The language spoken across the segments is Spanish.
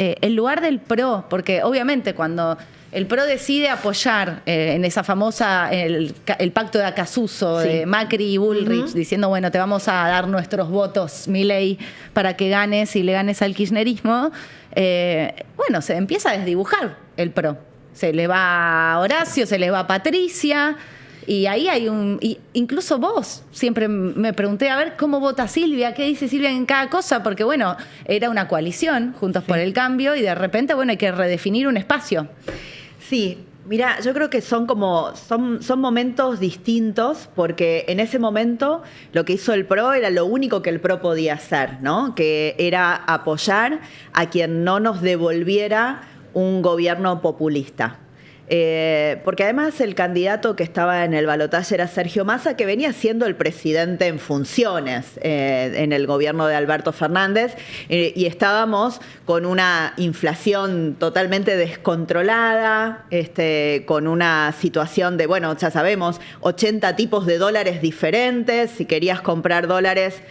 el lugar del PRO, porque obviamente cuando el PRO decide apoyar en esa famosa, el pacto de Acasuso de Macri y Bullrich, diciendo, bueno, te vamos a dar nuestros votos, Milei, para que ganes y le ganes al kirchnerismo, bueno, se empieza a desdibujar el PRO. Se le va a Horacio, se le va a Patricia, y ahí hay incluso vos, siempre me pregunté, a ver, ¿cómo vota Silvia? ¿Qué dice Silvia en cada cosa? Porque, bueno, era una coalición, Juntos por el Cambio, y de repente, bueno, hay que redefinir un espacio. Sí, mira, yo creo que son momentos distintos, porque en ese momento lo que hizo el PRO era lo único que el PRO podía hacer, ¿no? Que era apoyar a quien no nos devolviera un gobierno populista. Porque además el candidato que estaba en el balotaje era Sergio Massa, que venía siendo el presidente en funciones en el gobierno de Alberto Fernández, y estábamos con una inflación totalmente descontrolada, con una situación de, bueno, ya sabemos, 80 tipos de dólares diferentes. Si querías comprar dólares,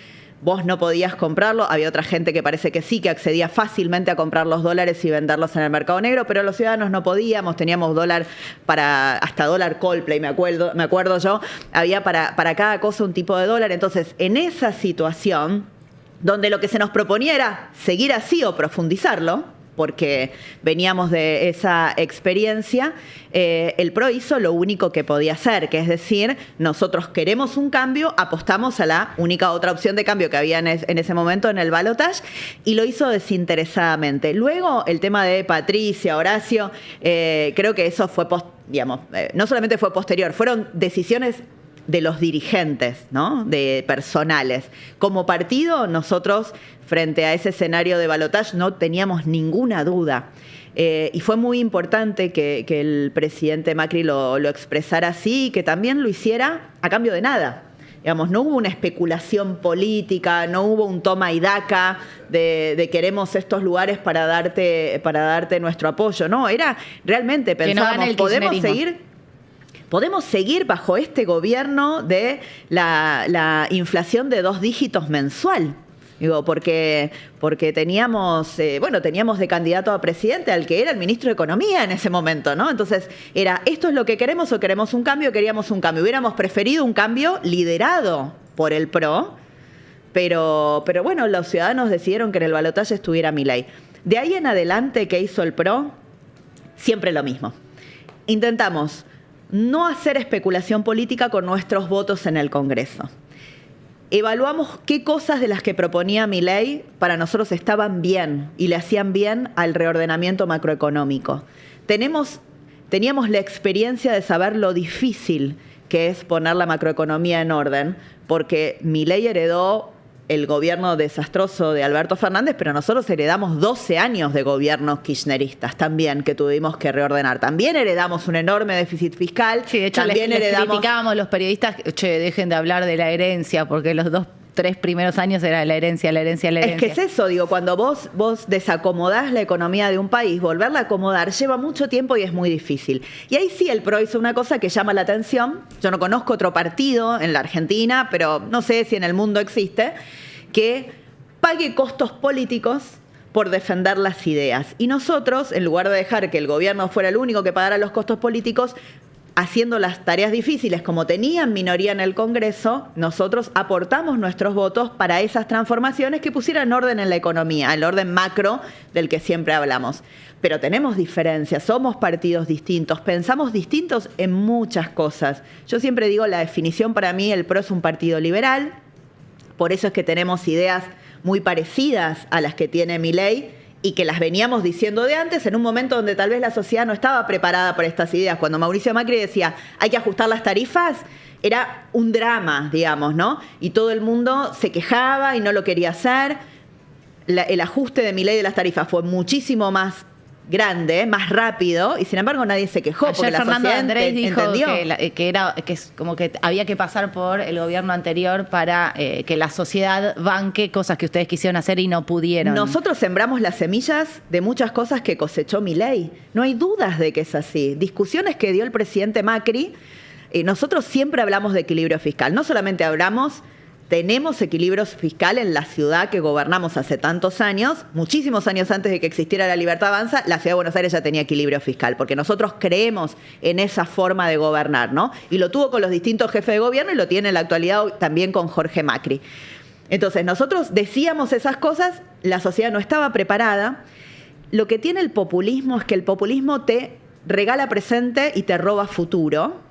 vos no podías comprarlo. Había otra gente que parece que sí, que accedía fácilmente a comprar los dólares y venderlos en el mercado negro, pero los ciudadanos no podíamos. Teníamos dólar hasta dólar Coldplay, me acuerdo yo. Había para cada cosa un tipo de dólar. Entonces, en esa situación, donde lo que se nos proponía era seguir así o profundizarlo, porque veníamos de esa experiencia, el PRO hizo lo único que podía hacer, que es decir, nosotros queremos un cambio, apostamos a la única otra opción de cambio que había en ese momento en el balotaje, y lo hizo desinteresadamente. Luego, el tema de Patricia, Horacio, creo que eso fue, no solamente fue posterior, fueron decisiones de los dirigentes, ¿no? De personales. Como partido, nosotros, frente a ese escenario de balotaje, no teníamos ninguna duda. Y fue muy importante que el presidente Macri lo expresara así, y que también lo hiciera a cambio de nada. Digamos, no hubo una especulación política, no hubo un toma y daca de queremos estos lugares para darte nuestro apoyo. No, era realmente, pensábamos, podemos seguir bajo este gobierno de la inflación de 2 dígitos mensual. Digo, porque teníamos de candidato a presidente al que era el ministro de Economía en ese momento, ¿no? Entonces, ¿esto es lo que queremos o queremos un cambio? Queríamos un cambio. Hubiéramos preferido un cambio liderado por el PRO, pero bueno, los ciudadanos decidieron que en el balotaje estuviera Milei. De ahí en adelante, ¿qué hizo el PRO? Siempre lo mismo. Intentamos no hacer especulación política con nuestros votos en el Congreso. Evaluamos qué cosas de las que proponía Milei para nosotros estaban bien y le hacían bien al reordenamiento macroeconómico. Teníamos la experiencia de saber lo difícil que es poner la macroeconomía en orden, porque Milei heredó el gobierno desastroso de Alberto Fernández, pero nosotros heredamos 12 años de gobiernos kirchneristas también que tuvimos que reordenar. También heredamos un enorme déficit fiscal. Sí, de hecho también les criticábamos los periodistas, dejen de hablar de la herencia, porque los 3 primeros años era la herencia. Es que es eso, digo, cuando vos desacomodás la economía de un país, volverla a acomodar lleva mucho tiempo y es muy difícil. Y ahí sí el PRO hizo una cosa que llama la atención. Yo no conozco otro partido en la Argentina, pero no sé si en el mundo existe, que pague costos políticos por defender las ideas. Y nosotros, en lugar de dejar que el gobierno fuera el único que pagara los costos políticos, haciendo las tareas difíciles, como tenían minoría en el Congreso, nosotros aportamos nuestros votos para esas transformaciones que pusieran orden en la economía, el orden macro del que siempre hablamos. Pero tenemos diferencias, somos partidos distintos, pensamos distintos en muchas cosas. Yo siempre digo, la definición para mí, el PRO es un partido liberal, por eso es que tenemos ideas muy parecidas a las que tiene Milei, y que las veníamos diciendo de antes, en un momento donde tal vez la sociedad no estaba preparada para estas ideas. Cuando Mauricio Macri decía, hay que ajustar las tarifas, era un drama, digamos, ¿no? Y todo el mundo se quejaba y no lo quería hacer. El ajuste de Milei de las tarifas fue muchísimo más grande, más rápido, y sin embargo nadie se quejó. Ayer porque la Fernando sociedad Andrés dijo entendió que es como que había que pasar por el gobierno anterior para que la sociedad banque cosas que ustedes quisieron hacer y no pudieron. Nosotros sembramos las semillas de muchas cosas que cosechó Milei. No hay dudas de que es así. Discusiones que dio el presidente Macri. Nosotros siempre hablamos de equilibrio fiscal. No solamente hablamos tenemos equilibrio fiscal en la ciudad que gobernamos hace tantos años, muchísimos años antes de que existiera la Libertad Avanza, la ciudad de Buenos Aires ya tenía equilibrio fiscal, porque nosotros creemos en esa forma de gobernar, ¿no? Y lo tuvo con los distintos jefes de gobierno y lo tiene en la actualidad también con Jorge Macri. Entonces, nosotros decíamos esas cosas, la sociedad no estaba preparada. Lo que tiene el populismo es que el populismo te regala presente y te roba futuro.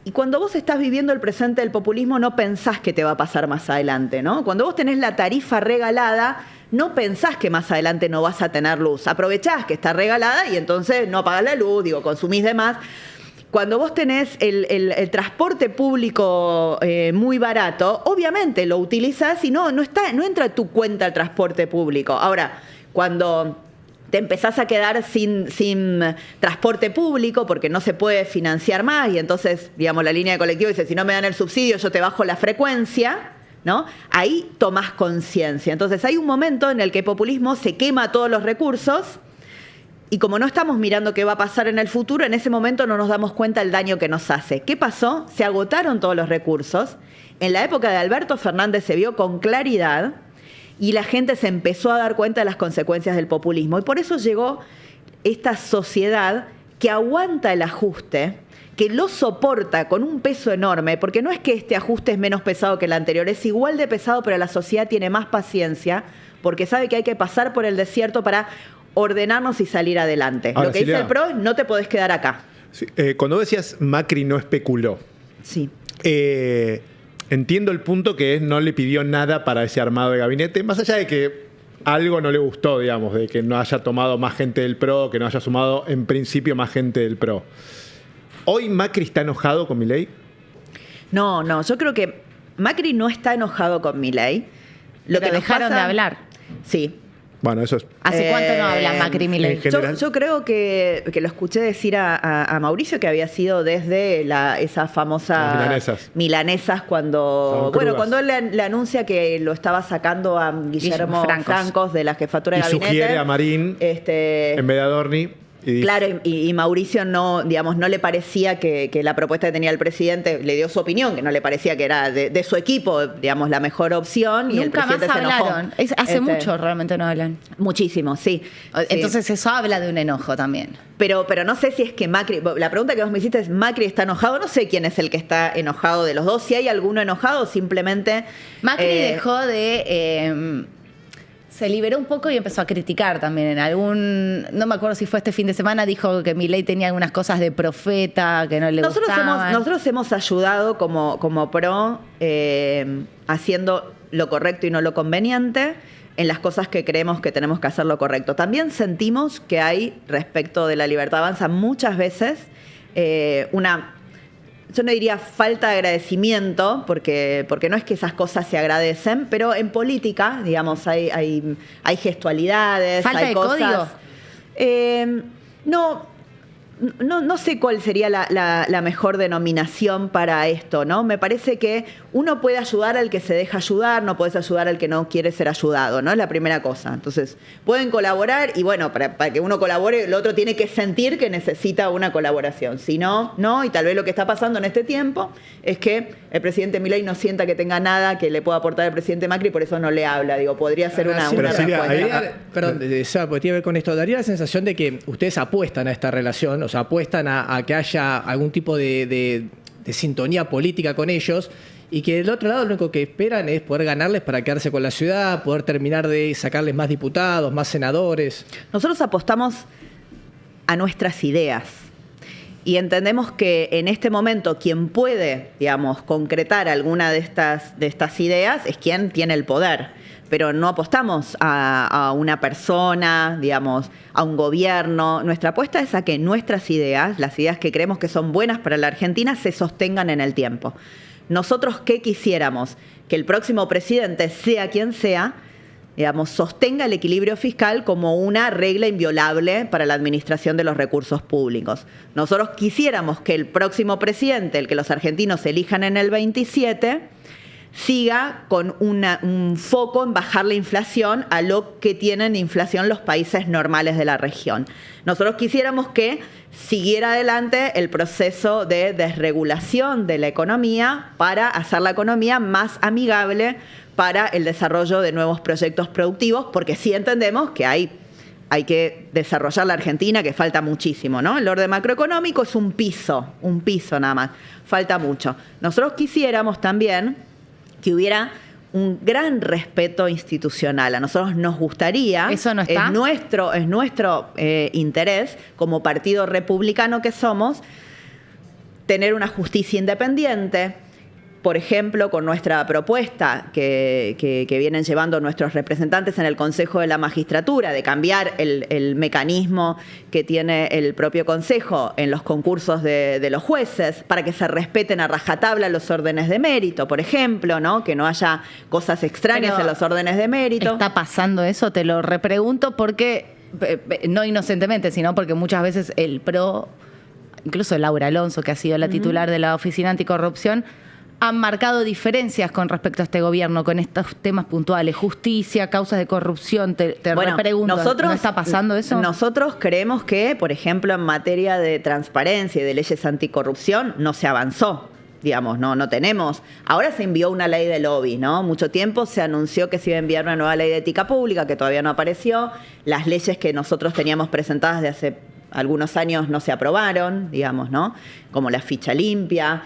Y cuando vos estás viviendo el presente del populismo, no pensás que te va a pasar más adelante, ¿no? Cuando vos tenés la tarifa regalada, no pensás que más adelante no vas a tener luz. Aprovechás que está regalada y entonces no apagás la luz, consumís de más. Cuando vos tenés el transporte público muy barato, obviamente lo utilizás y no entra a tu cuenta el transporte público. Ahora, cuando te empezás a quedar sin transporte público porque no se puede financiar más y entonces, digamos, la línea de colectivo dice, si no me dan el subsidio, yo te bajo la frecuencia, ¿no? Ahí tomás conciencia. Entonces hay un momento en el que el populismo se quema todos los recursos y como no estamos mirando qué va a pasar en el futuro, en ese momento no nos damos cuenta del daño que nos hace. ¿Qué pasó? Se agotaron todos los recursos. En la época de Alberto Fernández se vio con claridad y la gente se empezó a dar cuenta de las consecuencias del populismo. Y por eso llegó esta sociedad que aguanta el ajuste, que lo soporta con un peso enorme, porque no es que este ajuste es menos pesado que el anterior, es igual de pesado, pero la sociedad tiene más paciencia, porque sabe que hay que pasar por el desierto para ordenarnos y salir adelante. Ahora, lo que dice el PRO, no te podés quedar acá. Sí, cuando decías Macri no especuló, Sí. Entiendo el punto que es no le pidió nada para ese armado de gabinete, más allá de que algo no le gustó, digamos, de que no haya tomado más gente del PRO, que no haya sumado en principio más gente del PRO. ¿Hoy Macri está enojado con Milei? No, yo creo que Macri no está enojado con Milei. Lo que dejaron de hablar. Sí. Bueno, eso es... ¿Hace cuánto no habla Macri y Milei? Yo creo que lo escuché decir a Mauricio que había sido desde esas famosas milanesas cuando él le anuncia que lo estaba sacando a Guillermo Francos de la jefatura de gabinete. Y sugiere a Marín en vez de Adorni. Claro, y Mauricio no le parecía que la propuesta que tenía el presidente, le dio su opinión, que no le parecía que era de su equipo, digamos, la mejor opción. Y nunca el presidente más se enojó. hablaron. Hace mucho realmente no hablan. Muchísimo, sí. Entonces eso habla de un enojo también. Pero no sé si es que Macri, la pregunta que vos me hiciste es, ¿Macri está enojado? No sé quién es el que está enojado de los dos. Si hay alguno enojado, simplemente... Macri dejó de... se liberó un poco y empezó a criticar también. No me acuerdo si fue este fin de semana, dijo que Milei tenía algunas cosas de profeta que no le gustaban. Nosotros hemos ayudado como PRO haciendo lo correcto y no lo conveniente en las cosas que creemos que tenemos que hacer lo correcto. También sentimos que hay, respecto de la Libertad Avanza, muchas veces yo no diría falta de agradecimiento, porque no es que esas cosas se agradecen, pero en política, digamos, hay gestualidades, ¿Falta hay de cosas. código? No sé cuál sería la mejor denominación para esto, ¿no? Me parece que uno puede ayudar al que se deja ayudar, no puedes ayudar al que no quiere ser ayudado, ¿no? Es la primera cosa. Entonces, pueden colaborar y bueno, para que uno colabore, el otro tiene que sentir que necesita una colaboración. Si no, no, y tal vez lo que está pasando en este tiempo es que el presidente Milei no sienta que tenga nada que le pueda aportar el presidente Macri, por eso no le habla. Podría ser una respuesta. Perdón, porque tiene que ver con esto. Daría la sensación de que ustedes apuestan a esta relación, o sea, apuestan a que haya algún tipo de sintonía política con ellos y que del otro lado lo único que esperan es poder ganarles para quedarse con la ciudad, poder terminar de sacarles más diputados, más senadores. Nosotros apostamos a nuestras ideas y entendemos que en este momento quien puede, digamos, concretar alguna de estas ideas es quien tiene el poder. Pero no apostamos a una persona, digamos, a un gobierno. Nuestra apuesta es a que nuestras ideas, las ideas que creemos que son buenas para la Argentina, se sostengan en el tiempo. Nosotros, ¿qué quisiéramos? Que el próximo presidente, sea quien sea, digamos, sostenga el equilibrio fiscal como una regla inviolable para la administración de los recursos públicos. Nosotros quisiéramos que el próximo presidente, el que los argentinos elijan en el 27, siga con un foco en bajar la inflación a lo que tienen inflación los países normales de la región. Nosotros quisiéramos que siguiera adelante el proceso de desregulación de la economía para hacer la economía más amigable para el desarrollo de nuevos proyectos productivos, porque sí entendemos que hay que desarrollar la Argentina, que falta muchísimo, ¿no? El orden macroeconómico es un piso nada más, falta mucho. Nosotros quisiéramos también que hubiera un gran respeto institucional. A nosotros nos gustaría, ¿eso no está? Es nuestro interés, como partido republicano que somos, tener una justicia independiente. Por ejemplo, con nuestra propuesta que vienen llevando nuestros representantes en el Consejo de la Magistratura, de cambiar el mecanismo que tiene el propio Consejo en los concursos de los jueces, para que se respeten a rajatabla los órdenes de mérito, por ejemplo, ¿no? Que no haya cosas extrañas en los órdenes de mérito. ¿Está pasando eso? Te lo repregunto porque, no inocentemente, sino porque muchas veces el PRO, incluso Laura Alonso, que ha sido la titular de la Oficina Anticorrupción, han marcado diferencias con respecto a este gobierno, con estos temas puntuales, justicia, causas de corrupción. Te repregunto, ¿no está pasando eso? Nosotros creemos que, por ejemplo, en materia de transparencia y de leyes anticorrupción no se avanzó. Digamos, no tenemos. Ahora se envió una ley de lobby, ¿no? Mucho tiempo se anunció que se iba a enviar una nueva ley de ética pública, que todavía no apareció. Las leyes que nosotros teníamos presentadas de hace algunos años no se aprobaron, digamos, ¿no? Como la ficha limpia,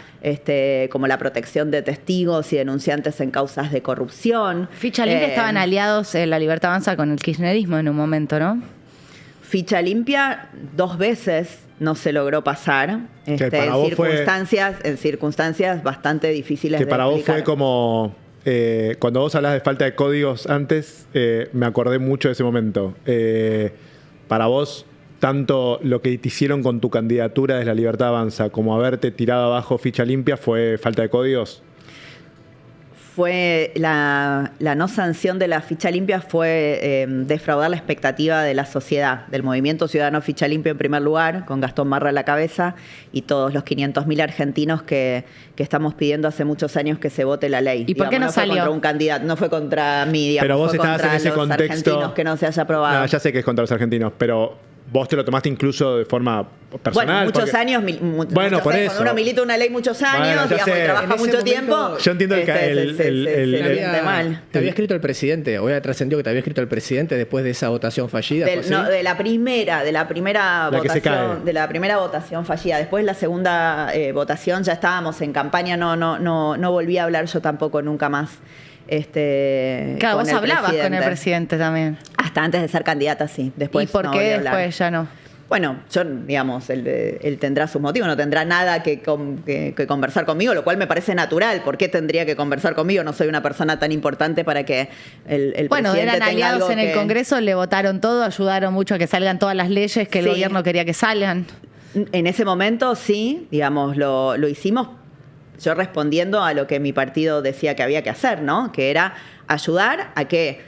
como la protección de testigos y denunciantes en causas de corrupción. Ficha limpia estaban aliados en La Libertad Avanza con el kirchnerismo en un momento, ¿no? Ficha limpia 2 veces no se logró pasar, en circunstancias bastante difíciles de explicar. Que para vos fue como... cuando vos hablas de falta de códigos antes, me acordé mucho de ese momento. Para vos, tanto lo que te hicieron con tu candidatura desde La Libertad Avanza como haberte tirado abajo ficha limpia, ¿fue falta de códigos? Fue la no sanción de la ficha limpia fue defraudar la expectativa de la sociedad, del movimiento ciudadano Ficha Limpia en primer lugar, con Gastón Marra a la cabeza, y todos los 500.000 argentinos que estamos pidiendo hace muchos años que se vote la ley. ¿Y por qué no salió? Fue contra un candidato, no fue contra mí, digamos, pero vos fue estabas contra en ese los contexto argentinos que no se haya aprobado. No, ya sé que es contra los argentinos, pero vos te lo tomaste incluso de forma personal. Bueno, muchos años. Cuando uno milita una ley muchos años, digamos, y trabaja mucho tiempo. Yo entiendo te había escrito el presidente, o ya trascendió que te había escrito el presidente después de esa votación fallida. De la primera votación fallida. Después de la segunda votación ya estábamos en campaña, no volví a hablar yo tampoco nunca más. Claro, vos hablabas con el presidente también. Hasta antes de ser candidata, sí. Después ¿y por qué después ya no? Bueno, digamos, él tendrá sus motivos, no tendrá nada que conversar conmigo, lo cual me parece natural. ¿Por qué tendría que conversar conmigo? No soy una persona tan importante para que el presidente eran aliados en el Congreso, le votaron todo, ayudaron mucho a que salgan todas las leyes que el gobierno quería que salgan. En ese momento, sí, digamos, lo hicimos. Yo respondiendo a lo que mi partido decía que había que hacer, ¿no? Que era ayudar a que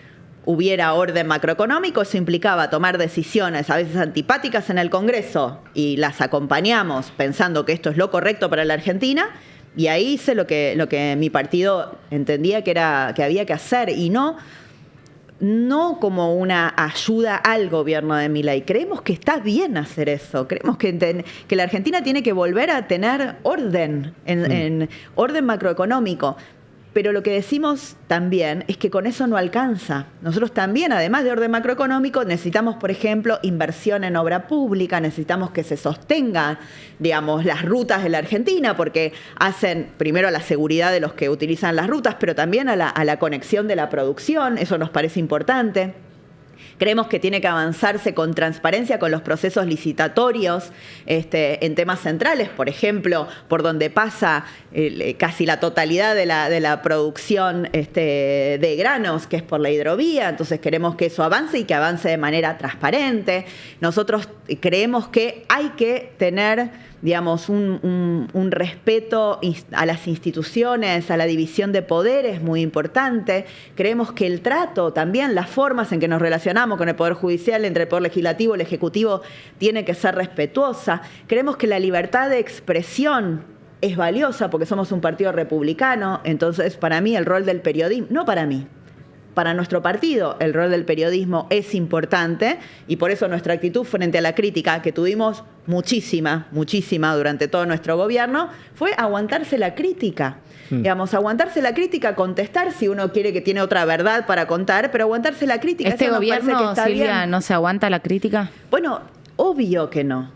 hubiera orden macroeconómico. Eso implicaba tomar decisiones a veces antipáticas en el Congreso y las acompañamos pensando que esto es lo correcto para la Argentina. Y ahí hice lo que mi partido entendía que había que hacer, y no como una ayuda al gobierno de Milei. Creemos que está bien hacer eso. Creemos que la Argentina tiene que volver a tener orden, en orden macroeconómico. Pero lo que decimos también es que con eso no alcanza. Nosotros también, además de orden macroeconómico, necesitamos, por ejemplo, inversión en obra pública, necesitamos que se sostengan, digamos, las rutas de la Argentina, porque hacen primero a la seguridad de los que utilizan las rutas, pero también a la conexión de la producción. Eso nos parece importante. Creemos que tiene que avanzarse con transparencia con los procesos licitatorios en temas centrales, por ejemplo, por donde pasa casi la totalidad de la producción de granos, que es por la hidrovía. Entonces queremos que eso avance y que avance de manera transparente. Nosotros creemos que hay que tener, digamos, un respeto a las instituciones, a la división de poderes muy importante. Creemos que el trato, también las formas en que nos relacionamos con el Poder Judicial, entre el Poder Legislativo y el Ejecutivo, tiene que ser respetuosa. Creemos que la libertad de expresión es valiosa porque somos un partido republicano, entonces para mí el rol del periodismo, no para mí, para nuestro partido el rol del periodismo es importante y por eso nuestra actitud frente a la crítica, que tuvimos muchísima durante todo nuestro gobierno, fue aguantarse la crítica. Digamos, aguantarse la crítica, contestar si uno quiere que tiene otra verdad para contar, pero aguantarse la crítica. ¿Este eso gobierno, parece que está Silvia, bien. no se aguanta la crítica? Bueno, obvio que no.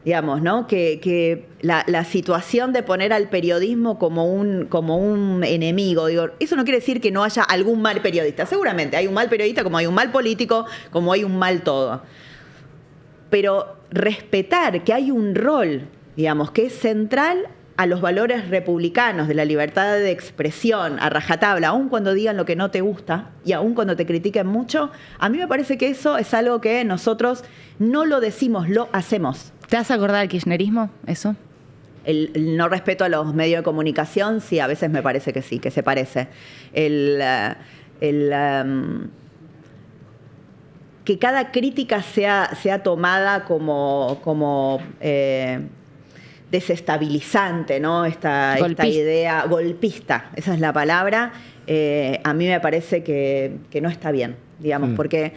Digamos, ¿no? Que la situación de poner al periodismo como un enemigo, digo, eso no quiere decir que no haya algún mal periodista. Seguramente hay un mal periodista, como hay un mal político, como hay un mal todo. Pero respetar que hay un rol, digamos, que es central a los valores republicanos de la libertad de expresión, a rajatabla, aun cuando digan lo que no te gusta y aun cuando te critiquen mucho, a mí me parece que eso es algo que nosotros no lo decimos, lo hacemos. ¿Te has acordado del kirchnerismo, eso? El no respeto a los medios de comunicación, sí, a veces me parece que sí, que se parece. Que cada crítica sea tomada como desestabilizante, ¿no? Esta idea golpista, esa es la palabra. A mí me parece que no está bien, digamos, porque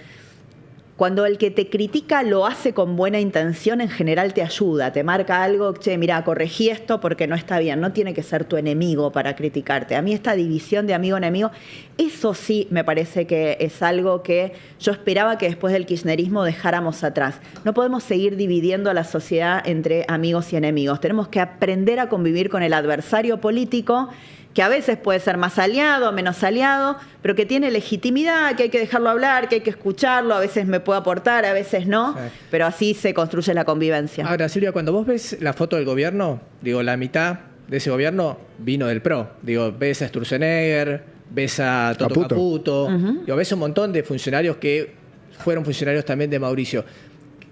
cuando el que te critica lo hace con buena intención, en general te ayuda, te marca algo, che, mira, corregí esto porque no está bien, no tiene que ser tu enemigo para criticarte. A mí esta división de amigo-enemigo, eso sí me parece que es algo que yo esperaba que después del kirchnerismo dejáramos atrás. No podemos seguir dividiendo a la sociedad entre amigos y enemigos. Tenemos que aprender a convivir con el adversario político, que a veces puede ser más aliado, menos aliado, pero que tiene legitimidad, que hay que dejarlo hablar, que hay que escucharlo, a veces me puede aportar, a veces no, sí. Pero así se construye la convivencia. Ahora, Silvia, cuando vos ves la foto del gobierno, digo, la mitad de ese gobierno vino del PRO. Digo, ves a Sturzenegger, ves a Toto Caputo, digo, ves un montón de funcionarios que fueron funcionarios también de Mauricio.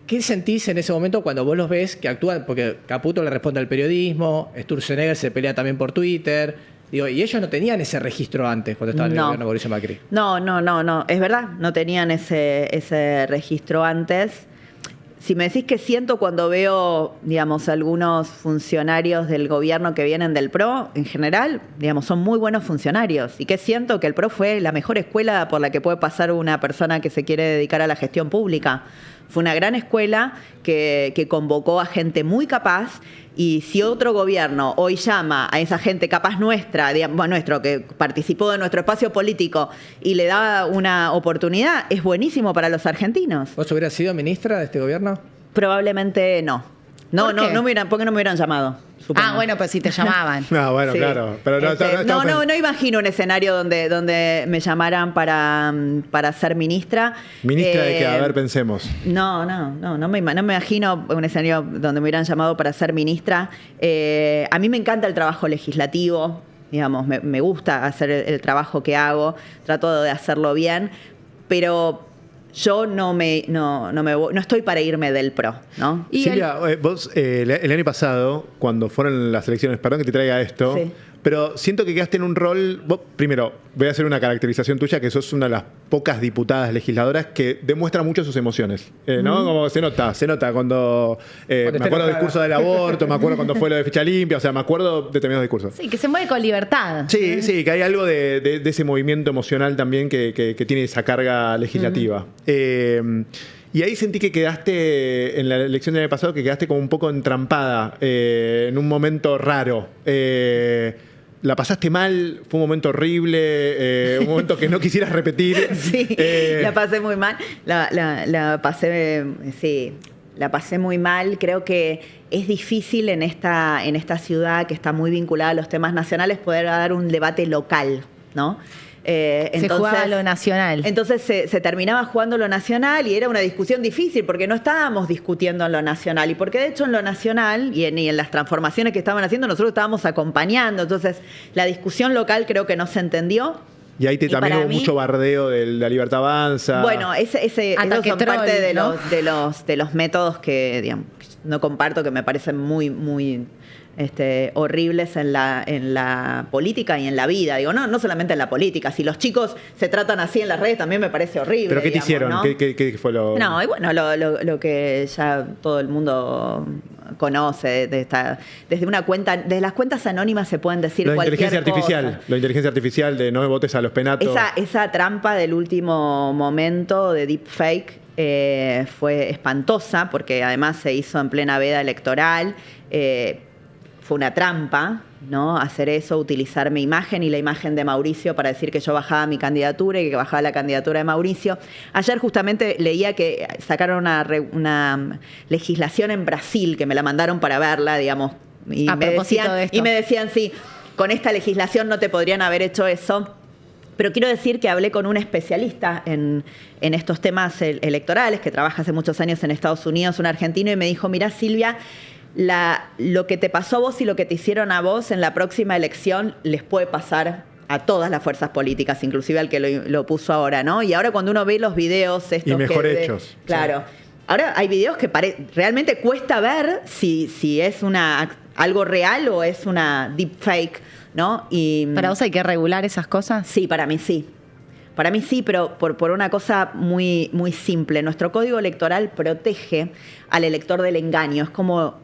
¿Qué sentís en ese momento cuando vos los ves que actúan? Porque Caputo le responde al periodismo, Sturzenegger se pelea también por Twitter. Digo, y ellos no tenían ese registro antes cuando estaban en el gobierno de Mauricio Macri. No, es verdad, no tenían ese registro antes. Si me decís que siento cuando veo, digamos, algunos funcionarios del gobierno que vienen del PRO, en general, digamos, son muy buenos funcionarios. Y que siento que el PRO fue la mejor escuela por la que puede pasar una persona que se quiere dedicar a la gestión pública. Fue una gran escuela que convocó a gente muy capaz. Y si otro gobierno hoy llama a esa gente capaz nuestra, digamos, nuestro, que participó de nuestro espacio político y le da una oportunidad, es buenísimo para los argentinos. ¿Vos hubieras sido ministra de este gobierno? Probablemente no. ¿Por qué no me hubieran llamado? Supongo. Ah, bueno, pues si te llamaban. No, bueno, sí. Claro. Pero no imagino un escenario donde me llamaran para ser ministra. ¿Ministra de qué? A ver, pensemos. No me imagino un escenario donde me hubieran llamado para ser ministra. A mí me encanta el trabajo legislativo, digamos, me gusta hacer el trabajo que hago, trato de hacerlo bien, pero yo no estoy para irme del PRO, ¿no? Silvia, vos el año pasado, cuando fueron las elecciones, perdón que te traiga esto, sí. Pero siento que quedaste en un rol. Vos, primero, voy a hacer una caracterización tuya, que sos una de las pocas diputadas legisladoras que demuestra mucho sus emociones, ¿no? Como se nota cuando me acuerdo del discurso del aborto, me acuerdo cuando fue lo de ficha limpia, o sea, me acuerdo de determinados discursos. Sí, que se mueve con libertad. Sí, que hay algo de ese movimiento emocional también que tiene esa carga legislativa. Y ahí sentí que quedaste, en la elección del año pasado, que quedaste como un poco entrampada en un momento raro. La pasaste mal, fue un momento horrible, un momento que no quisieras repetir. Sí, la pasé muy mal. La pasé muy mal. Creo que es difícil en esta ciudad que está muy vinculada a los temas nacionales poder dar un debate local, ¿no? Se jugaba lo nacional. Entonces se terminaba jugando lo nacional y era una discusión difícil porque no estábamos discutiendo en lo nacional y porque de hecho en lo nacional y en las transformaciones que estaban haciendo nosotros estábamos acompañando. Entonces la discusión local creo que no se entendió. Y ahí también hubo mucho bardeo de la Libertad Avanza. Bueno, esos son parte de los métodos que, digamos, no comparto, que me parecen muy, muy horribles en la política y en la vida. Digo, no solamente en la política. Si los chicos se tratan así en las redes, también me parece horrible. ¿Pero qué te hicieron? ¿No? ¿Qué fue lo...? No, y bueno, lo que ya todo el mundo conoce. Desde una cuenta, desde las cuentas anónimas se pueden decir La cualquier inteligencia cosa. artificial. La inteligencia artificial de no votes a los penatos. Esa trampa del último momento de deepfake fue espantosa, porque además se hizo en plena veda electoral. Fue una trampa, ¿no? Hacer eso, utilizar mi imagen y la imagen de Mauricio para decir que yo bajaba mi candidatura y que bajaba la candidatura de Mauricio. Ayer justamente leía que sacaron una legislación en Brasil, que me la mandaron para verla, digamos, y me decían, sí, con esta legislación no te podrían haber hecho eso. Pero quiero decir que hablé con un especialista en estos temas electorales, que trabaja hace muchos años en Estados Unidos, un argentino, y me dijo, mirá, Silvia, lo que te pasó a vos y lo que te hicieron a vos en la próxima elección les puede pasar a todas las fuerzas políticas, inclusive al que lo puso ahora, ¿no? Y ahora cuando uno ve los videos estos y mejor hechos. Claro. Sí. Ahora hay videos que realmente cuesta ver si es algo real o es una deepfake, ¿no? Y ¿para vos hay que regular esas cosas? Sí, para mí sí. Para mí sí, pero por una cosa muy, muy simple. Nuestro código electoral protege al elector del engaño. Es como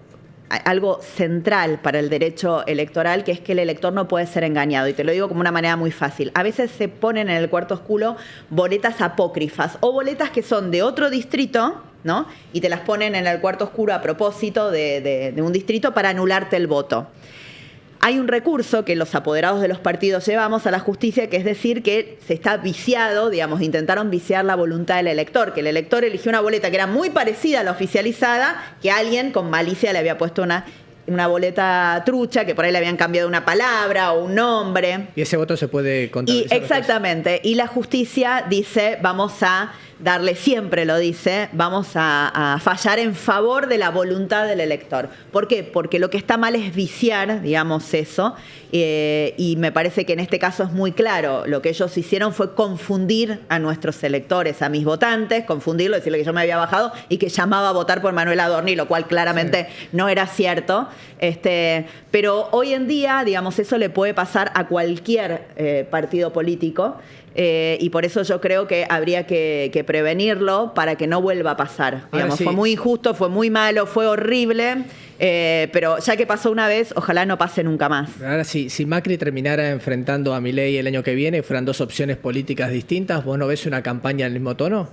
algo central para el derecho electoral, que es que el elector no puede ser engañado. Y te lo digo como una manera muy fácil. A veces se ponen en el cuarto oscuro boletas apócrifas o boletas que son de otro distrito, ¿no? Y te las ponen en el cuarto oscuro a propósito de un distrito para anularte el voto. Hay un recurso que los apoderados de los partidos llevamos a la justicia, que es decir que se está viciado, digamos, intentaron viciar la voluntad del elector, que el elector eligió una boleta que era muy parecida a la oficializada, que alguien con malicia le había puesto una boleta trucha, que por ahí le habían cambiado una palabra o un nombre. Y ese voto se puede contabilizar. Exactamente. Y la justicia dice, siempre lo dice, vamos a fallar en favor de la voluntad del elector. ¿Por qué? Porque lo que está mal es viciar, digamos, eso. Y me parece que en este caso es muy claro. Lo que ellos hicieron fue confundir a nuestros electores, a mis votantes, confundirlo, decirle que yo me había bajado y que llamaba a votar por Manuel Adorni, lo cual claramente no era cierto. Pero hoy en día, digamos, eso le puede pasar a cualquier partido político. Y por eso yo creo que habría que prevenirlo para que no vuelva a pasar. Digamos, sí. Fue muy injusto, fue muy malo, fue horrible, pero ya que pasó una vez, ojalá no pase nunca más. Ahora, si Macri terminara enfrentando a Milei el año que viene, fueran dos opciones políticas distintas, ¿vos no ves una campaña del mismo tono?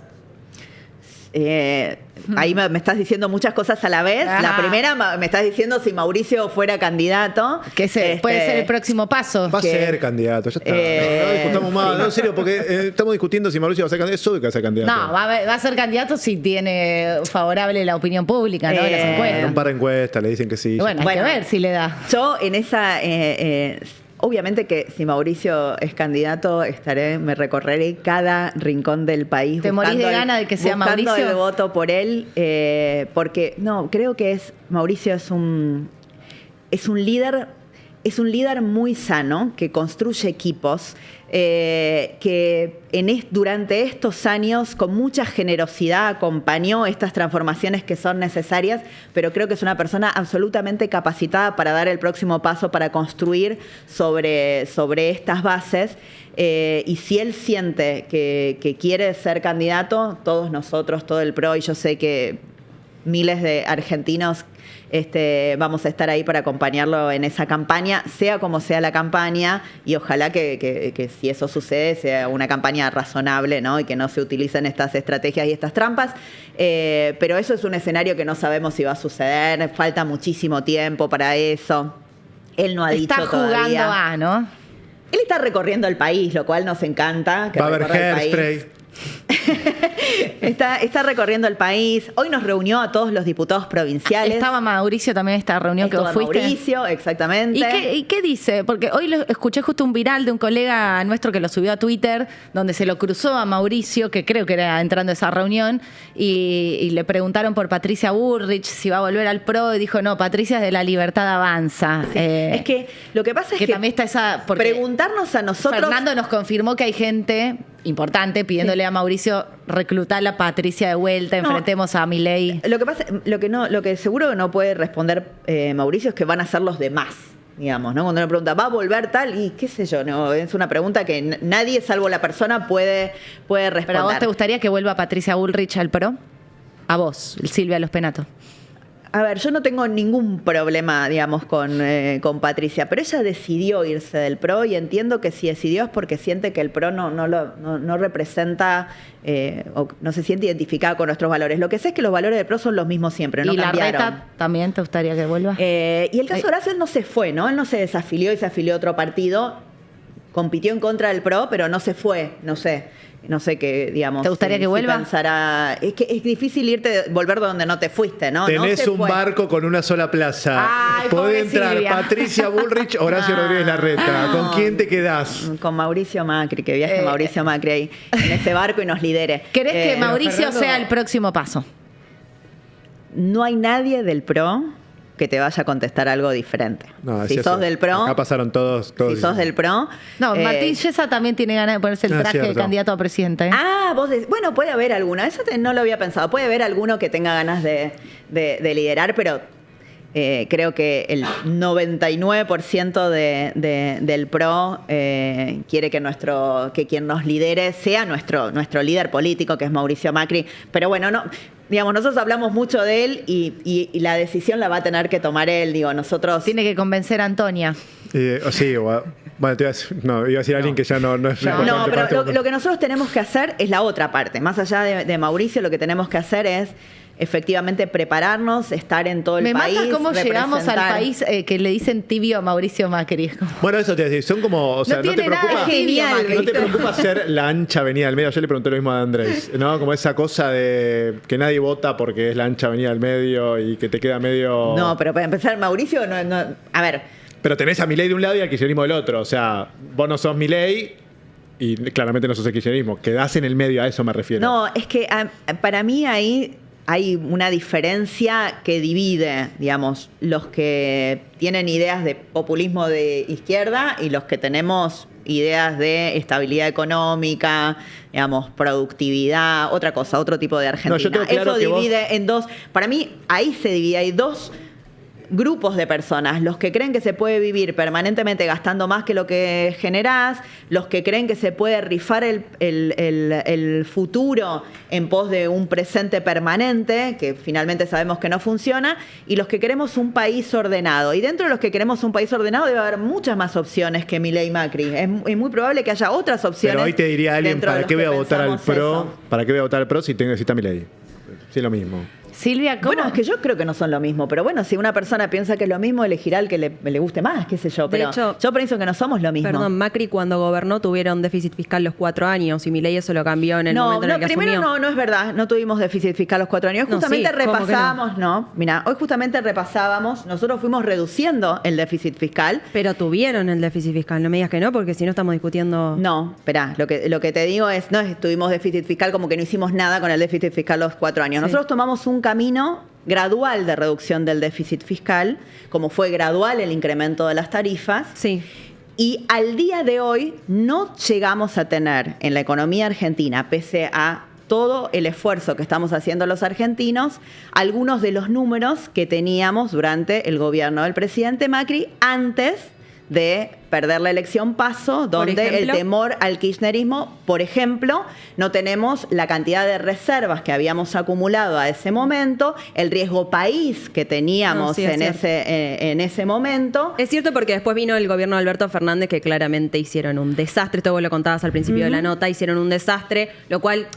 Ahí me estás diciendo muchas cosas a la vez. La primera me estás diciendo si Mauricio fuera candidato. Que puede ser el próximo paso. Va a ser candidato, ya está. No discutamos más, no, en serio, porque estamos discutiendo si Mauricio va a ser candidato. Es obvio que va a ser candidato. No, va a ser candidato si tiene favorable la opinión pública, ¿no? De las encuestas. Un par de encuestas le dicen que sí. Bueno, hay que ver si le da. Yo en esa... obviamente que si Mauricio es candidato, me recorreré cada rincón del país. ¿Te morís de gana de que sea Mauricio? Buscando el voto por él, porque creo que Mauricio es un líder muy sano, que construye equipos, que durante estos años con mucha generosidad acompañó estas transformaciones que son necesarias, pero creo que es una persona absolutamente capacitada para dar el próximo paso, para construir sobre estas bases. Y si él siente que quiere ser candidato, todos nosotros, todo el PRO, y yo sé que miles de argentinos vamos a estar ahí para acompañarlo en esa campaña, sea como sea la campaña, y ojalá que si eso sucede sea una campaña razonable, ¿no? Y que no se utilicen estas estrategias y estas trampas. Pero eso es un escenario que no sabemos si va a suceder, falta muchísimo tiempo para eso. Él no ha dicho todavía. Está jugando ¿no? Él está recorriendo el país, lo cual nos encanta. Va a haber Hairspray. Está recorriendo el país. Hoy nos reunió a todos los diputados provinciales. Estaba Mauricio también en esta reunión que vos fuiste. Mauricio, exactamente. ¿Y qué dice? Porque hoy escuché justo un viral de un colega nuestro que lo subió a Twitter, donde se lo cruzó a Mauricio, que creo que era entrando a esa reunión, y le preguntaron por Patricia Bullrich si va a volver al PRO, y dijo, no, Patricia es de La Libertad Avanza. Sí. Es que lo que pasa es que también está esa... Preguntarnos a nosotros... Fernando nos confirmó que hay gente importante pidiéndole a Mauricio reclutar a Patricia de vuelta, enfrentemos a Milei. Lo que pasa, lo que seguro que no puede responder Mauricio es que van a ser los demás, digamos, ¿no? Cuando uno pregunta, ¿va a volver tal? Y qué sé yo, no, es una pregunta que nadie, salvo la persona, puede responder. ¿Pero a vos te gustaría que vuelva Patricia Bullrich al PRO? A vos, Silvia Los Penato. A ver, yo no tengo ningún problema, digamos, con Patricia, pero ella decidió irse del PRO y entiendo que si decidió es porque siente que el PRO no representa o no se siente identificada con nuestros valores. Lo que sé es que los valores del PRO son los mismos siempre, no ¿Y cambiaron. Larreta también te gustaría que vuelva? Y el caso de Horacio, él no se fue, ¿no? Él no se desafilió y se afilió a otro partido, compitió en contra del PRO, pero no se fue, no sé qué, digamos. ¿Te gustaría que vuelva? Pensará, es que es difícil volver de donde no te fuiste, ¿no? Tenés no se un fue. barco con una sola plaza. Ay, Puede pobre entrar Silvia. Patricia Bullrich, Horacio Rodríguez Larreta. ¿Con quién te quedás? Con Mauricio Macri, que viaje Mauricio Macri ahí en ese barco y nos lidere. ¿Querés que Mauricio Fernando- sea el próximo paso? No hay nadie del PRO que te vaya a contestar algo diferente. No, si sí, sos eso. del PRO, Acá pasaron todos. si sos del PRO. No, Martín Yesa también tiene ganas de ponerse el Ah, traje de cierto. candidato a presidente. Bueno, puede haber alguno. Eso no lo había pensado. Puede haber alguno que tenga ganas de liderar, pero creo que el 99% del PRO quiere que quien nos lidere sea nuestro líder político, que es Mauricio Macri. Pero bueno, no, digamos, nosotros hablamos mucho de él y la decisión la va a tener que tomar él. Digo, nosotros... Tiene que convencer a Antonia. Bueno, iba a decir alguien que ya no es importante No, para pero este lo que nosotros tenemos que hacer es la otra parte. Más allá de Mauricio, lo que tenemos que hacer es efectivamente prepararnos, estar en todo el Me país. mata cómo llegamos al representar. país que le dicen tibio a Mauricio Macri. Bueno, eso te iba a decir, son como, o sea, No no te tiene nada preocupa, de tibio, Genial, Macri. no te preocupa ser la ancha avenida del medio. Yo le pregunté lo mismo a Andrés, ¿no? Como esa cosa de que nadie vota porque es la ancha avenida del medio y que te queda medio. No, pero para empezar, Mauricio, a ver, Pero tenés a Milei de un lado y al kirchnerismo del otro. O sea, vos no sos Milei y claramente no sos el kirchnerismo. Quedás en el medio, a eso me refiero. no, es que para mí ahí hay una diferencia que divide, digamos, los que tienen ideas de populismo de izquierda y los que tenemos ideas de estabilidad económica, digamos, productividad, otra cosa, otro tipo de Argentina. No, yo tengo claro Eso que vos- divide en dos. Para mí, ahí se divide, hay dos grupos de personas, los que creen que se puede vivir permanentemente gastando más que lo que generás, los que creen que se puede rifar el futuro en pos de un presente permanente, que finalmente sabemos que no funciona, y los que queremos un país ordenado. Y dentro de los que queremos un país ordenado debe haber muchas más opciones que Milei y Macri. Es muy probable que haya otras opciones. Pero hoy te diría alguien, dentro de ¿para los qué voy que a votar al pensamos PRO? eso. ¿Para qué voy a votar al PRO si tengo que decir a Milei? Sí, lo mismo. Silvia, ¿cómo? Bueno, es que yo creo que no son lo mismo, pero bueno, si una persona piensa que es lo mismo, elegirá el que le guste más, qué sé yo. De Pero hecho, yo pienso que no somos lo mismo. Perdón, Macri cuando gobernó tuvieron déficit fiscal los 4 años y Milei eso lo cambió en el momento en el que primero asumió. no es verdad, no tuvimos déficit fiscal los 4 años. Hoy No, justamente sí, ¿cómo que no? repasábamos, hoy justamente repasábamos, nosotros fuimos reduciendo el déficit fiscal. Pero tuvieron el déficit fiscal, no me digas que no, porque si no estamos discutiendo... No, espera, lo que te digo es, no tuvimos déficit fiscal como que no hicimos nada con el déficit fiscal los 4 años. Sí. Nosotros tomamos un camino gradual de reducción del déficit fiscal, como fue gradual el incremento de las tarifas. Sí. Y al día de hoy no llegamos a tener en la economía argentina, pese a todo el esfuerzo que estamos haciendo los argentinos, algunos de los números que teníamos durante el gobierno del presidente Macri antes de perder la elección PASO, donde el ejemplo, temor al kirchnerismo, por ejemplo, no tenemos la cantidad de reservas que habíamos acumulado a ese momento, el riesgo país que teníamos No, sí, es en ese momento. Es cierto porque después vino el gobierno de Alberto Fernández que claramente hicieron un desastre, esto vos lo contabas al principio de la nota, hicieron un desastre, lo cual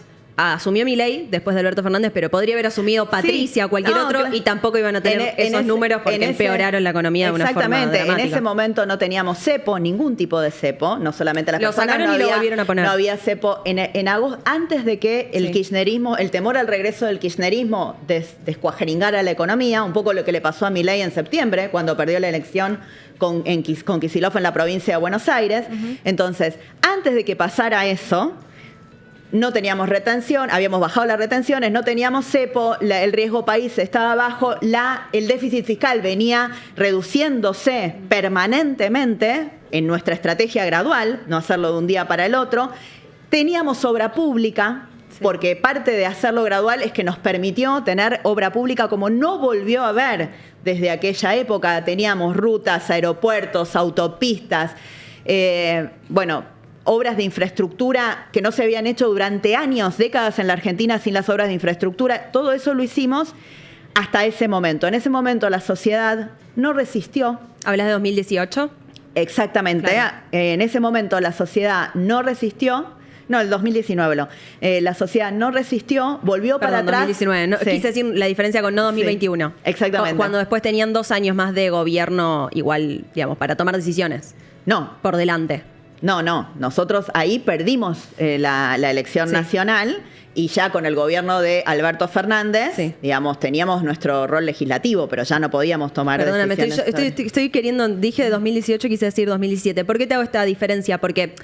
asumió Milei después de Alberto Fernández, pero podría haber asumido Patricia o cualquier otro claro. y tampoco iban a tener esos números porque empeoraron la economía de una forma Exactamente, dramática. en ese momento no teníamos cepo, ningún tipo de cepo, no solamente las Lo personas, sacaron y lo volvieron a poner. No había cepo en agosto, antes de que el Sí. kirchnerismo, el temor al regreso del kirchnerismo descuajeringara la economía, un poco lo que le pasó a Milei en septiembre, cuando perdió la elección con Kicillof en la provincia de Buenos Aires. Entonces, antes de que pasara eso, no teníamos retención, habíamos bajado las retenciones, no teníamos cepo, el riesgo país estaba bajo, el déficit fiscal venía reduciéndose permanentemente en nuestra estrategia gradual, no hacerlo de un día para el otro. Teníamos obra pública, porque parte de hacerlo gradual es que nos permitió tener obra pública como no volvió a haber desde aquella época. Teníamos rutas, aeropuertos, autopistas, obras de infraestructura que no se habían hecho durante años, décadas en la Argentina sin las obras de infraestructura. Todo eso lo hicimos Hasta ese momento. En ese momento la sociedad no resistió. ¿Hablas de 2018? Exactamente. Claro. En ese momento la sociedad no resistió. No, el 2019 no. La sociedad no resistió, volvió para atrás. 2019. No, Sí. Quise decir la diferencia con no 2021. Sí, exactamente. Cuando después tenían 2 años más de gobierno igual, digamos, para tomar decisiones No, por delante. no. Nosotros ahí perdimos la elección Sí. nacional y ya con el gobierno de Alberto Fernández, Sí. digamos, teníamos nuestro rol legislativo, pero ya no podíamos tomar Perdóname, decisiones. estoy queriendo, dije 2018, quise decir 2017. ¿Por qué te hago esta diferencia? Porque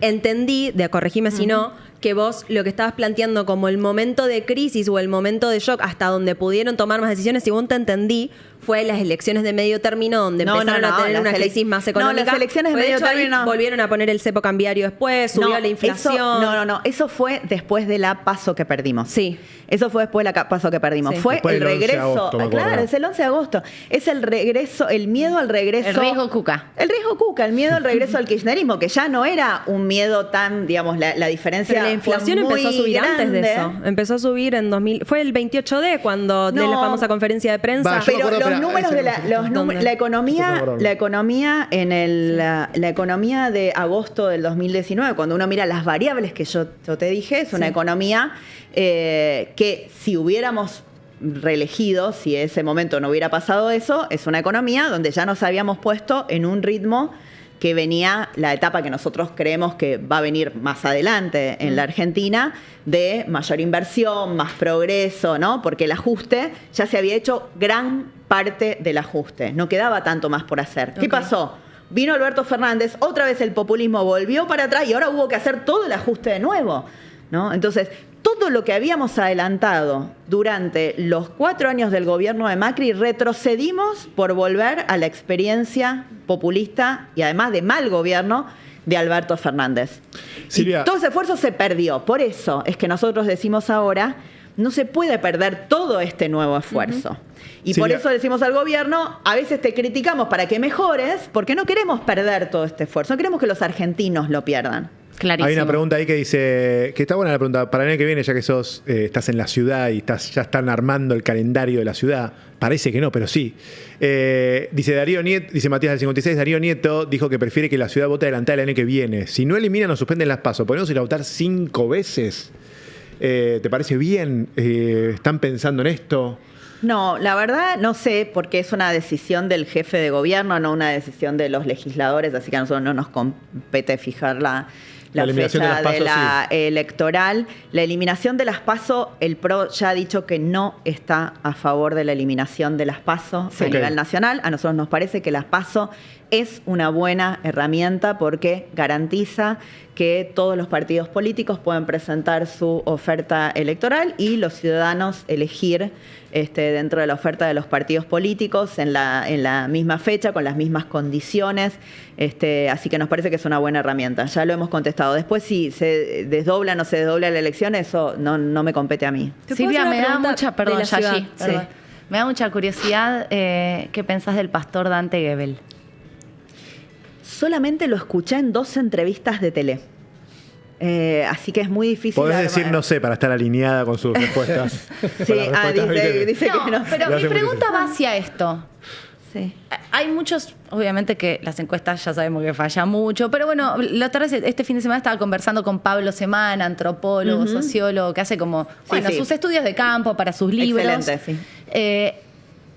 entendí, corregime si no, que vos lo que estabas planteando como el momento de crisis o el momento de shock hasta donde pudieron tomar más decisiones, según te entendí, fue las elecciones de medio término donde No, empezaron no, a tener las una crisis más económica. No, las elecciones de Fue, medio hecho, ahí término. volvieron a poner el cepo cambiario después, subió la inflación. Eso fue después de la PASO que perdimos. Sí. Eso fue después de la PASO que perdimos. Sí. Fue Después el del 11 de regreso. agosto, me acuerdo. Claro, es el 11 de agosto. Es el regreso, el miedo al regreso. El riesgo Cuca. El riesgo Cuca, el miedo al regreso al kirchnerismo, que ya no era un miedo tan, digamos, la diferencia. Pero la inflación fue empezó a muy subir antes de grande. eso. Empezó a subir en 2000. Fue el 28D cuando de la No. famosa conferencia de prensa. Va, yo me Pero acuerdo, los pero números ese de no la, sé. los números- ¿Dónde? la economía, Yo me la economía en la economía de agosto del 2019, cuando uno mira las variables que yo te dije, es una Sí. economía que si hubiéramos reelegido, si ese momento no hubiera pasado eso, es una economía donde ya nos habíamos puesto en un ritmo que venía la etapa que nosotros creemos que va a venir más adelante en la Argentina, de mayor inversión, más progreso, ¿no? Porque el ajuste ya se había hecho gran parte del ajuste, no quedaba tanto más por hacer. ¿Qué Ok. pasó? Vino Alberto Fernández, otra vez el populismo volvió para atrás y ahora hubo que hacer todo el ajuste de nuevo, ¿no? Entonces, todo lo que habíamos adelantado durante los 4 años del gobierno de Macri, retrocedimos por volver a la experiencia populista y además de mal gobierno de Alberto Fernández. Silvia. Y todo ese esfuerzo se perdió. Por eso es que nosotros decimos ahora, no se puede perder todo este nuevo esfuerzo. Y por Silvia. eso decimos al gobierno, a veces te criticamos para que mejores, porque no queremos perder todo este esfuerzo, no queremos que los argentinos lo pierdan. Clarísimo. Hay una pregunta ahí que dice, que está buena la pregunta, para el año que viene, ya que estás en la ciudad y ya están armando el calendario de la ciudad, parece que no, pero sí. Dice Darío Nieto, dice Matías del 56, Darío Nieto dijo que prefiere que la ciudad vote adelantada el año que viene. Si no eliminan o suspenden las PASO, ¿podemos ir a votar 5 veces? ¿Te parece bien? ¿Están pensando en esto? No, la verdad no sé, porque es una decisión del jefe de gobierno, no una decisión de los legisladores, así que a nosotros no nos compete fijar la eliminación fecha de las PASO, la electoral. La eliminación de las PASO, el PRO ya ha dicho que no está a favor de la eliminación de las PASO a Ok. nivel nacional. A nosotros nos parece que las PASO es una buena herramienta porque garantiza que todos los partidos políticos pueden presentar su oferta electoral y los ciudadanos elegir dentro de la oferta de los partidos políticos en la misma fecha, con las mismas condiciones. Así que nos parece que es una buena herramienta. Ya lo hemos contestado. Después, si se desdobla o no se desdobla la elección, eso no me compete a mí. ¿Te puedo Silvia, hacer una me da pregunta mucha, de perdón, la Yayi, ciudad? perdón. Sí. Me da mucha curiosidad qué pensás del pastor Dante Gebel. Solamente lo escuché en 2 entrevistas de tele. Así que es muy difícil. Podés armar. decir no sé para estar alineada con sus respuestas. Sí, Con las respuestas, dice No, que no. pero Lo mi hace muy pregunta va hacia esto. Sí. Hay muchos, obviamente que las encuestas ya sabemos que fallan mucho, pero bueno, la otra vez, este fin de semana estaba conversando con Pablo Semana, antropólogo, sociólogo, que hace como, bueno, sí. sus estudios de campo para sus libros. Excelente, sí.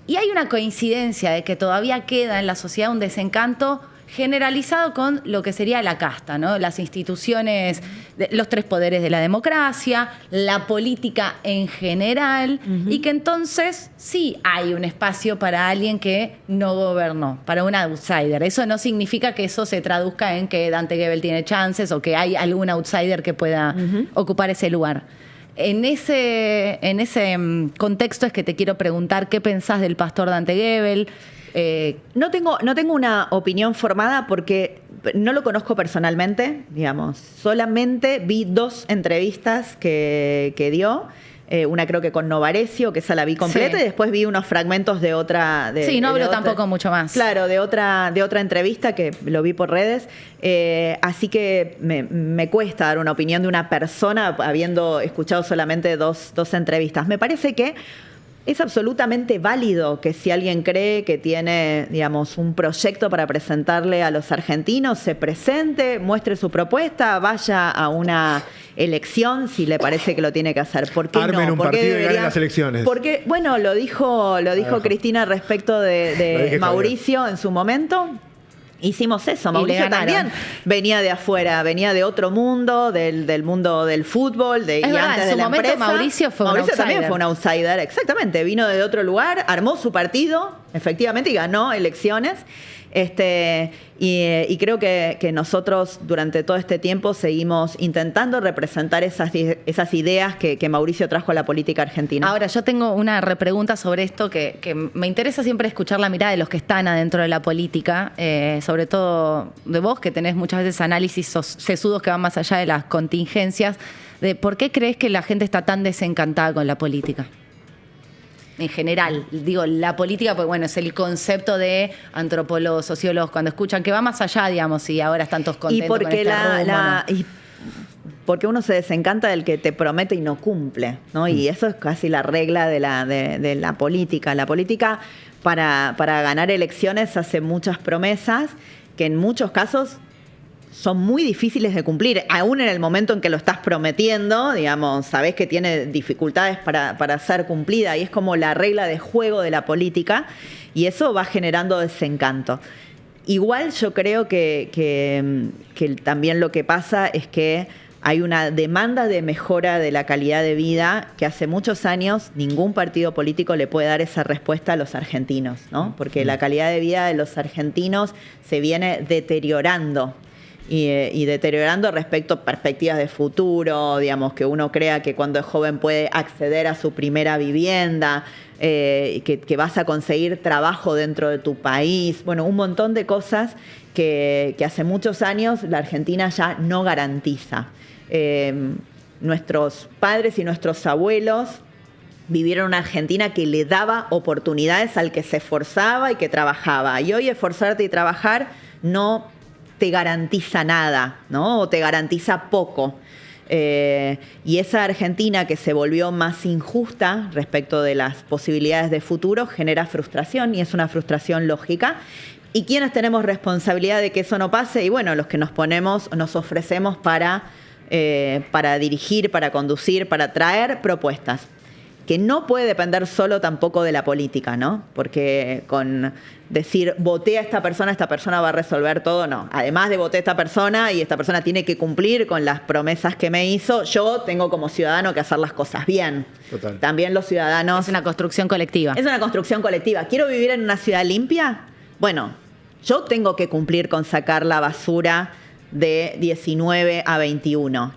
Y hay una coincidencia de que todavía queda en la sociedad un desencanto generalizado con lo que sería la casta, ¿no? Las instituciones, los 3 poderes de la democracia, la política en general, y que entonces sí hay un espacio para alguien que no gobernó, para un outsider. Eso no significa que eso se traduzca en que Dante Gebel tiene chances o que hay algún outsider que pueda ocupar ese lugar. En ese contexto es que te quiero preguntar qué pensás del pastor Dante Gebel. No tengo una opinión formada porque no lo conozco personalmente, digamos. Solamente vi 2 entrevistas que dio. Una creo que con Novarecio, que esa la vi completa, Sí. y después vi unos fragmentos de otra... Sí, no de hablo otra- tampoco mucho más. Claro, de otra entrevista que lo vi por redes. Así que me cuesta dar una opinión de una persona habiendo escuchado solamente dos entrevistas. Me parece que Es absolutamente válido que si alguien cree que tiene, digamos, un proyecto para presentarle a los argentinos, se presente, muestre su propuesta, vaya a una elección si le parece que lo tiene que hacer. ¿Por qué Armen no? un ¿Por qué partido y debería? ganen las elecciones. Porque, bueno, lo dijo Cristina respecto Lo de dije, Mauricio en su momento. Hicimos eso. Y Mauricio le ganaron. también venía de afuera, venía de otro mundo, del mundo del fútbol, y verdad, antes en de su la momento empresa. Mauricio fue un también outsider. fue un outsider, exactamente. Vino de otro lugar, armó su partido, efectivamente, y ganó elecciones. Y creo que nosotros durante todo este tiempo seguimos intentando representar esas ideas que Mauricio trajo a la política argentina. Ahora, yo tengo una repregunta sobre esto que me interesa siempre escuchar la mirada de los que están adentro de la política, sobre todo de vos, que tenés muchas veces análisis sesudos que van más allá de las contingencias, de por qué crees que la gente está tan desencantada con la política. En general, digo, la política, pues bueno, es el concepto de antropólogos, sociólogos, cuando escuchan que va más allá, digamos, y ahora están todos contentos Y porque, con este rumbo, ¿no? porque uno se desencanta del que te promete y no cumple, ¿no? Y eso es casi la regla de la política. La política, para ganar elecciones, hace muchas promesas que en muchos casos son muy difíciles de cumplir, aún en el momento en que lo estás prometiendo, digamos, sabés que tiene dificultades para ser cumplida, y es como la regla de juego de la política, y eso va generando desencanto. Igual yo creo que también lo que pasa es que hay una demanda de mejora de la calidad de vida que hace muchos años ningún partido político le puede dar esa respuesta a los argentinos, ¿no? Porque la calidad de vida de los argentinos se viene deteriorando. Y deteriorando respecto a perspectivas de futuro, digamos, que uno crea que cuando es joven puede acceder a su primera vivienda, que vas a conseguir trabajo dentro de tu país, bueno, un montón de cosas que hace muchos años la Argentina ya no garantiza. Nuestros padres y nuestros abuelos vivieron una Argentina que le daba oportunidades al que se esforzaba y que trabajaba. Y hoy esforzarte y trabajar no te garantiza nada, ¿no? O te garantiza poco. Y esa Argentina que se volvió más injusta respecto de las posibilidades de futuro genera frustración, y es una frustración lógica. ¿Y quiénes tenemos responsabilidad de que eso no pase? Y bueno, los que nos ofrecemos para dirigir, para conducir, para traer propuestas, que no puede depender solo tampoco de la política, ¿no? Porque con decir voté a esta persona va a resolver todo, no. Además de voté a esta persona y esta persona tiene que cumplir con las promesas que me hizo, yo tengo como ciudadano que hacer las cosas bien. Total. También los ciudadanos... Es una construcción colectiva. Es una construcción colectiva. ¿Quiero vivir en una ciudad limpia? Bueno, yo tengo que cumplir con sacar la basura de 19 a 21.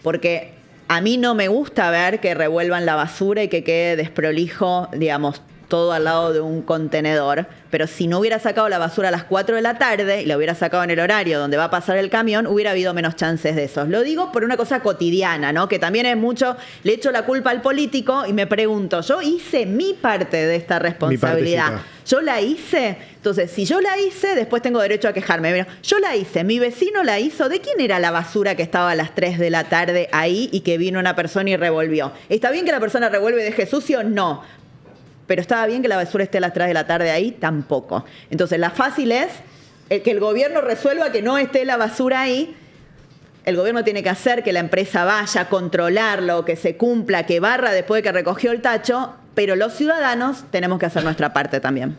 Porque a mí no me gusta ver que revuelvan la basura y que quede desprolijo, digamos, todo al lado de un contenedor. Pero si no hubiera sacado la basura a las 4 de la tarde y la hubiera sacado en el horario donde va a pasar el camión, hubiera habido menos chances de eso. Lo digo por una cosa cotidiana, ¿no? Que también es mucho, le echo la culpa al político y me pregunto, yo hice mi parte de esta responsabilidad. Yo la hice. Entonces, si yo la hice, después tengo derecho a quejarme. Mira, yo la hice, mi vecino la hizo. ¿De quién era la basura que estaba a las 3 de la tarde ahí y que vino una persona y revolvió? ¿Está bien que la persona revuelve y deje sucio? No. Pero ¿estaba bien que la basura esté a las 3 de la tarde ahí? Tampoco. Entonces, la fácil es que el gobierno resuelva que no esté la basura ahí. El gobierno tiene que hacer que la empresa vaya, controlarlo, que se cumpla, que barra después de que recogió el tacho, pero los ciudadanos tenemos que hacer nuestra parte también.